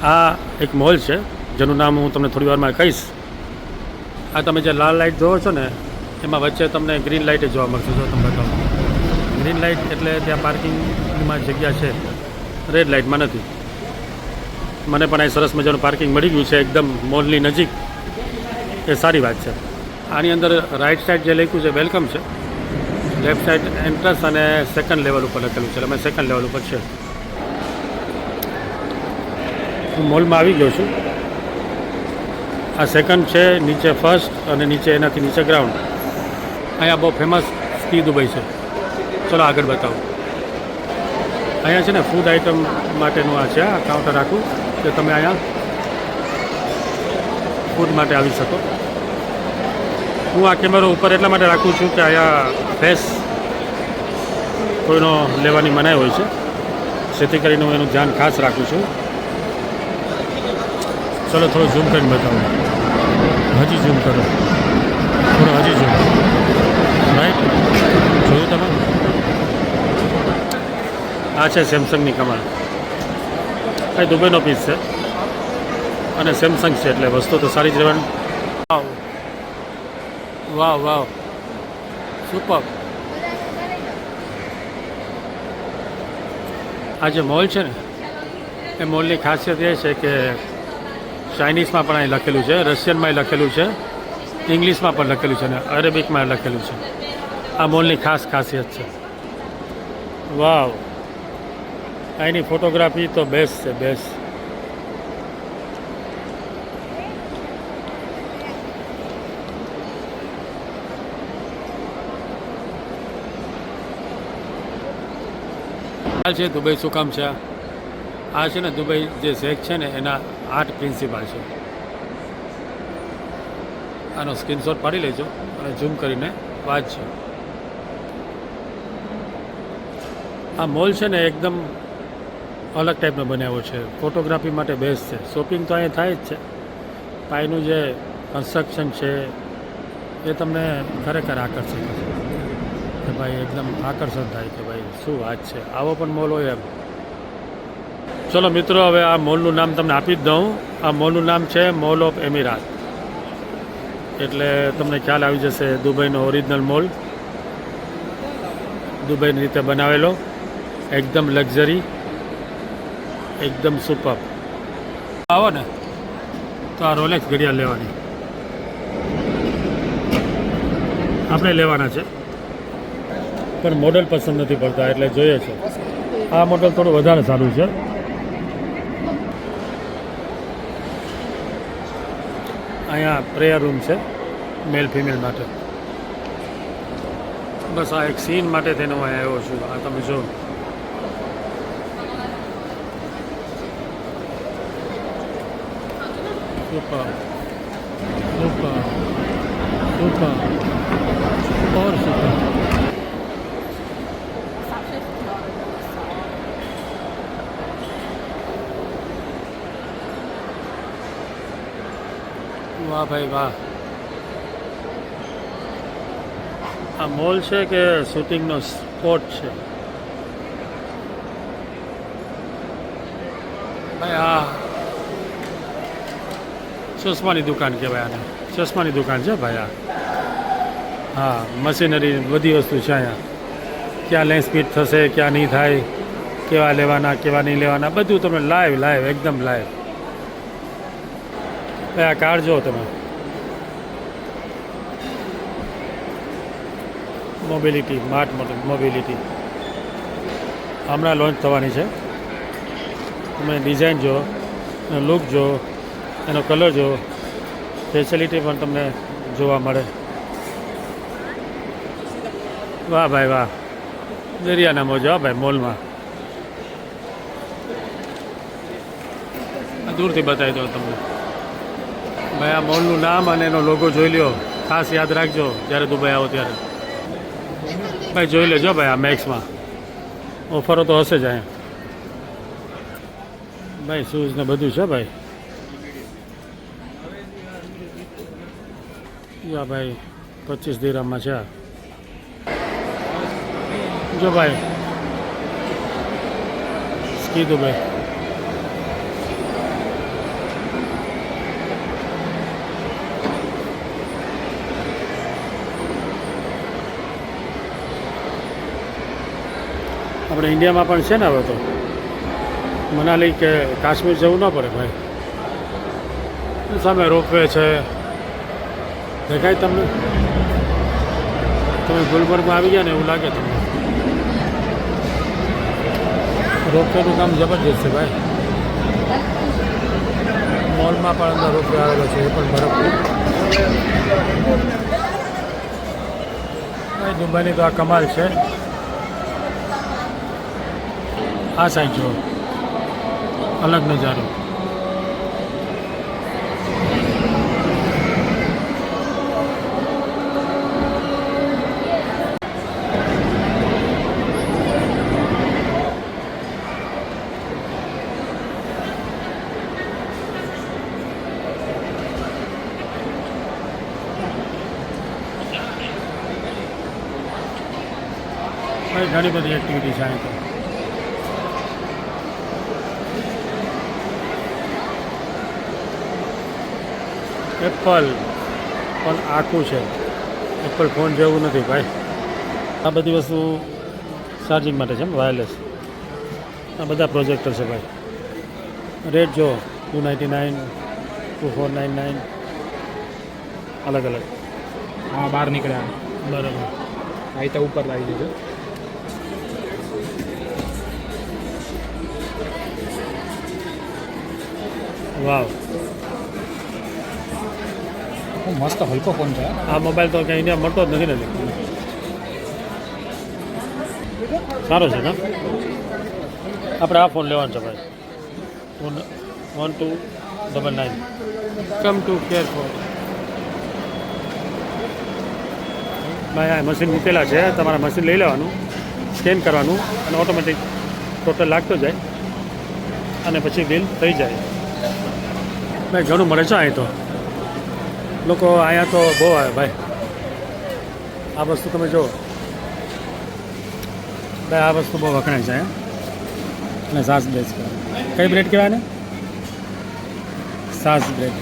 આ એક મોલ છે જેનું નામ હું તમને થોડી વારમાં કહીશ. આ તમે જે લાલ લાઇટ જોવો છો ને એમાં વચ્ચે તમને ગ્રીન લાઇટ જોવા મળશે. જો તમને બતાવું, ગ્રીન લાઇટ એટલે ત્યાં પાર્કિંગમાં જગ્યા છે, રેડ લાઇટમાં નથી. મને પણ અહીં સરસ મજાનું પાર્કિંગ મળી ગયું છે એકદમ મોલની નજીક, એ સારી વાત છે. આની અંદર રાઇટ સાઈડ જે લખ્યું છે વેલકમ છે, લેફ્ટ સાઈડ એન્ટ્રન્સ અને સેકન્ડ લેવલ ઉપર લખેલું છે. અમે સેકન્ડ લેવલ ઉપર છે. હું મોલમાં આવી ગયો છું. આ સેકન્ડ છે, નીચે ફર્સ્ટ અને નીચે એનાથી નીચે ગ્રાઉન્ડ. અહીંયા બહુ ફેમસ સ્કી દુબઈ છે. ચલો આગળ બતાવું. અહીંયા છે ને ફૂડ આઇટમ માટેનું આ છે, આ કાઉન્ટર રાખું કે તમે અહીંયા ફૂડ માટે આવી શકો. હું આ કેમેરો ઉપર એટલા માટે રાખું છું કે અહીંયા ફેસ કોઈનો લેવાની મનાઈ હોય છે, જેથી કરીને હું એનું ધ્યાન ખાસ રાખું છું. ચલો થોડો ઝૂમ કરીને બતાવું. હજી ઝૂમ કરો, થોડો હજી ઝૂમ. રાઈટ, જોયું તમે? આ છે સેમસંગની કમાલ. એ દુબઈનો પીસ છે અને સેમસંગ છે એટલે વસ્તુ તો સારી જ રહેવાની. વાવ વાવ વાવ, સુપર. આ જે મોલ છે ને એ મોલની ખાસિયત એ છે કે ચાઇનીઝમાં પણ અહીં લખેલું છે, રશિયનમાં લખેલું છે, ઇંગ્લિશમાં પણ લખેલું છે અને અરેબિકમાં લખેલું છે. આ મોલની ખાસ ખાસિયત છે. વાવ, અહીંની ફોટોગ્રાફી તો બેસ્ટ છે, બેસ્ટ. છે દુબઈ શું કામ છે? આ છે ને દુબઈ જે શેખ છે ને એના 8 પ્રિન્સિપાલ છે. આનો સ્ક્રીનશોટ પાડી લેજો અને ઝૂમ કરીને વાંચજો. આ મોલ છે ને એકદમ અલગ ટાઈપનો બનાવ્યો છે, ફોટોગ્રાફી માટે બેસ્ટ છે. શોપિંગ તો અહીંયા થાય જ છે, પાયનું જે કન્સ્ટ્રક્શન છે એ તમને ખરેખર આકર્ષિત કરશે કે ભાઈ એકદમ આકર્ષણ થાય કે ભાઈ શું વાત છે, આવો પણ મોલ હોય એમ. ચલો મિત્રો, હવે આ મોલનું નામ તમને આપી જ દઉં. આ મોલનું નામ છે મોલ ઓફ એમિરાત. એટલે તમને ખ્યાલ આવી જશે દુબઈનો ઓરિજિનલ મોલ, દુબઈની રીતે બનાવેલો, એકદમ લક્ઝરી, એકદમ સુપર. આવો ને તો આ રોલેક્સ ઘડિયાળ લેવાની, આપણે લેવાના છે પણ મોડલ પસંદ નથી પડતા એટલે જોઈએ છે. આ મોડલ થોડું વધારે સારું છે. અહીંયા પ્રેયર રૂમ છે મેલ ફિમેલ માટે. બસ આ એક સીન માટે તેનો અહીંયા આવ્યો છું. આ તમે જો, સુપર સુપર સુપર ઓર સુપર. વાહ ભાઈ વાહ. આ મોલ છે કે શૂટિંગનો સ્પોટ છે ભાઈ. આ ચશ્માની દુકાન કહેવાય આને, ચશ્માની દુકાન છે ભાઈ આ. હા, મશીનરી બધી વસ્તુ છે અહીંયા. ક્યાં લેન્સ ફિટ થશે, ક્યાં નહીં થાય, કેવા લેવાના કેવા નહીં લેવાના, બધું તમે લાઈવ એકદમ લાઈવ. આ કાર જો તમે, મોબિલિટી, સ્માર્ટ મોબિલિટી હમણાં લોન્ચ થવાની છે. તમે ડિઝાઇન જો, એનો લુક જો, એનો કલર જો, ફેસિલિટી પણ તમને જોવા મળે. વાહ ભાઈ વાહ, દરિયાના મોજા ભાઈ મોલમાં. દૂરથી બતાવી દો તમને ભાઈ. આ મોલનું નામ અને એનો લોગો જોઈ લ્યો, ખાસ યાદ રાખજો જ્યારે દુબઈ આવો ત્યારે. ભાઈ જોઈ લેજો ભાઈ, આ મેક્સમાં ઓફરો તો હશે જ અહીંયા ભાઈ. શૂઝ ને બધું છે ભાઈ. યા ભાઈ 25 દિરહમમાં છે જો ભાઈ. સ્કી દુબઈ આપણે ઇન્ડિયામાં પણ છે ને હવે તો મનાલી કે કાશ્મીર જવું ન પડે ભાઈ. સામે રોપવે છે દેખાય તમને. તમે ગુલબર્ગમાં આવી ગયા ને એવું લાગે તમને. રોપવેનું કામ જબરજસ્ત છે ભાઈ. મોલમાં પણ અંદર રોપવે આવેલો છે એ પણ બરફ. દુબઈની તો આ કમાલ છે. આ સાઈડ જો અલગ નજારો. ઘણી બધી એક્ટિવિટી છે અહીં તો. એપલ પણ આખું છે. એપલ ફોન જેવું નથી ભાઈ. આ બધી વસ્તુ ચાર્જિંગ માટે છે વાયરલેસ. આ બધા પ્રોજેક્ટર છે ભાઈ. રેટ જો $299, $2499 અલગ અલગ. હા બહાર નીકળ્યા બરાબર. અહીં તો ઉપર લાવી દીધું. વાવ, મસ્ત હલકો ફોન છે. આ મોબાઈલ તો ક્યાંય ઇન્ડિયા મળતો જ નથી ને. સારો છે ને. આપણે આ ફોન લેવાનો છે ભાઈ. 1299. Come to care phone. ભાઈ આ મશીન મૂકેલા છે. તમારા મશીન લઈ લેવાનું, સ્કેન કરવાનું અને ઓટોમેટિક ટોટલ લાગતો જાય અને પછી બિલ થઈ જાય. ભાઈ ઘણું મળે છે અહીં તો. લોકો અહીંયા તો બહુ આવે ભાઈ. આ વસ્તુ તમે જુઓ ભાઈ, આ વસ્તુ બહુ વખણાય છે અહીંયા. અને સાસ બ્રેડ કઈ બ્રેડ કહેવાય ને? સાસ બ્રેડ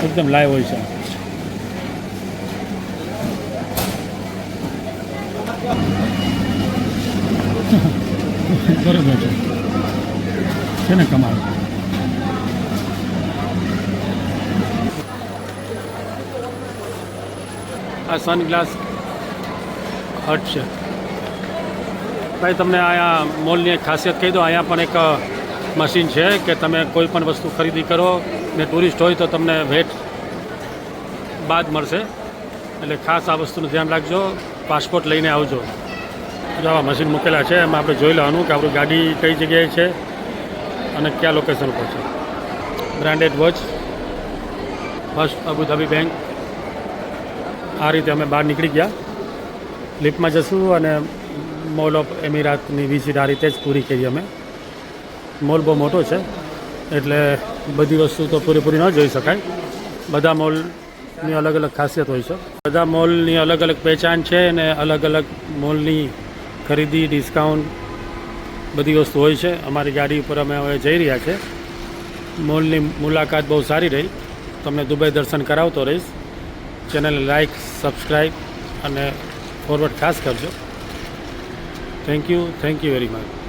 એકદમ લાઈવ હોય છે. બરોબર છે ને કમાલ. આ સનગ્લાસ હટ છે ભાઈ. તમને અહીંયા મોલની એક ખાસિયત કહી દો. અહીંયા પણ એક મશીન છે કે તમે કોઈ પણ વસ્તુ ખરીદી કરો ને ટુરિસ્ટ હોય તો તમને વેટ બાદ મળશે. એટલે ખાસ આ વસ્તુનું ધ્યાન રાખજો. પાસપોર્ટ લઈને આવજો. જો આવા મશીન મૂકેલા છે. એમાં આપણે જોઈ લેવાનું કે આપણી ગાડી કઈ જગ્યાએ છે અને કયા લોકેશન ઉપર છે. Branded watch, first Abu Dhabi bank. આ રીતે અમે બહાર નીકળી ગયા. લિફ્ટમાં જશું અને મોલ ઓફ એમિરાતની વિઝિટ આ રીતે જ પૂરી કરી અમે. મોલ બહુ મોટો છે એટલે બધી વસ્તુ તો પૂરેપૂરી ન જોઈ શકાય. બધા મોલની અલગ અલગ ખાસિયત હોય છે. બધા મોલની અલગ અલગ પહેચાન છે અને અલગ અલગ મોલની ખરીદી, ડિસ્કાઉન્ટ બધી વસ્તુ હોય છે. અમારી ગાડી ઉપર અમે હવે જઈ રહ્યા છે. મોલની મુલાકાત બહુ સારી રહી. તમને દુબઈ દર્શન કરાવતો રહીશ. ચેનલ લાઈક, સબસ્ક્રાઈબ અને ફોરવર્ડ ખાસ કરજો. Thank you very much.